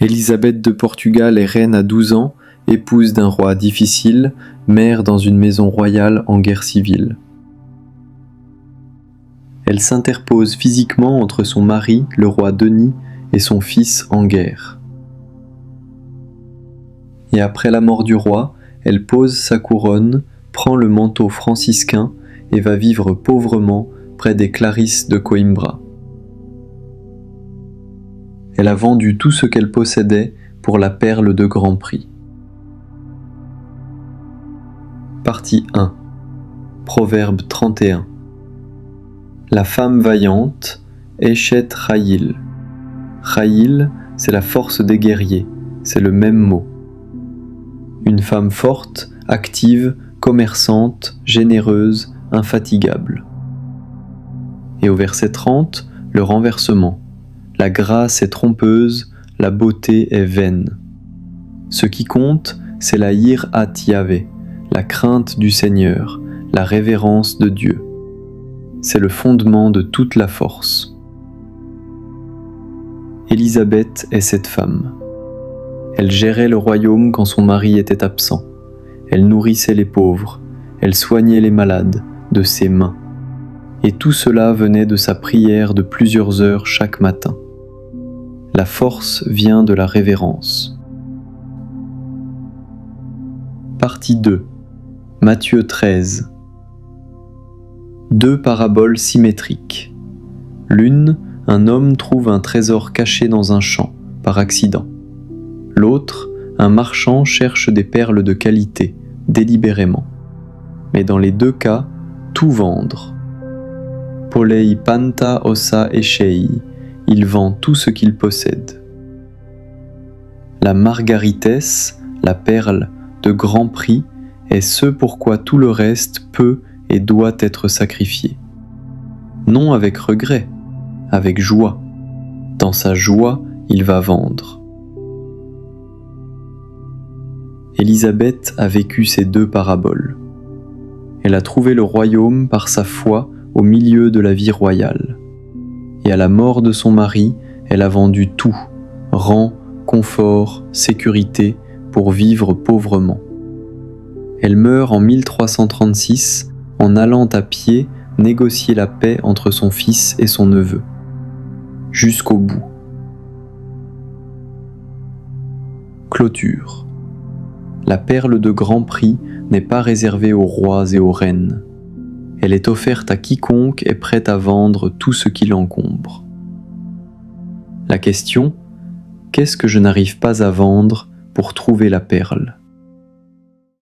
Élisabeth de Portugal est reine à 12 ans, épouse d'un roi difficile, mère dans une maison royale en guerre civile. Elle s'interpose physiquement entre son mari, le roi Denis, et son fils en guerre. Et après la mort du roi, elle pose sa couronne, prend le manteau franciscain et va vivre pauvrement près des Clarisses de Coimbra. Elle a vendu tout ce qu'elle possédait pour la perle de grand prix. Partie 1. Proverbe 31. La femme vaillante, Eshet Chayil. Chayil, c'est la force des guerriers, c'est le même mot. Une femme forte, active, commerçante, généreuse, infatigable. Et au verset 30, le renversement. La grâce est trompeuse, la beauté est vaine. Ce qui compte, c'est la yirat Yahvé, la crainte du Seigneur, la révérence de Dieu. C'est le fondement de toute la force. Élisabeth est cette femme. Elle gérait le royaume quand son mari était absent. Elle nourrissait les pauvres, elle soignait les malades de ses mains. Et tout cela venait de sa prière de plusieurs heures chaque matin. La force vient de la révérence. Partie 2. Matthieu 13. Deux paraboles symétriques. L'une, un homme trouve un trésor caché dans un champ, par accident. L'autre, un marchand cherche des perles de qualité, délibérément. Mais dans les deux cas, tout vendre. Polei panta ossa echei, il vend tout ce qu'il possède. La margaritesse, la perle de grand prix, est ce pourquoi tout le reste peut et doit être sacrifié. Non avec regret, avec joie. Dans sa joie, il va vendre. Élisabeth a vécu ces deux paraboles. Elle a trouvé le royaume par sa foi au milieu de la vie royale. Et à la mort de son mari, elle a vendu tout, rang, confort, sécurité, pour vivre pauvrement. Elle meurt en 1336 en allant à pied négocier la paix entre son fils et son neveu. Jusqu'au bout. Clôture. La perle de grand prix n'est pas réservée aux rois et aux reines. Elle est offerte à quiconque est prêt à vendre tout ce qui l'encombre. La question, qu'est-ce que je n'arrive pas à vendre pour trouver la perle ?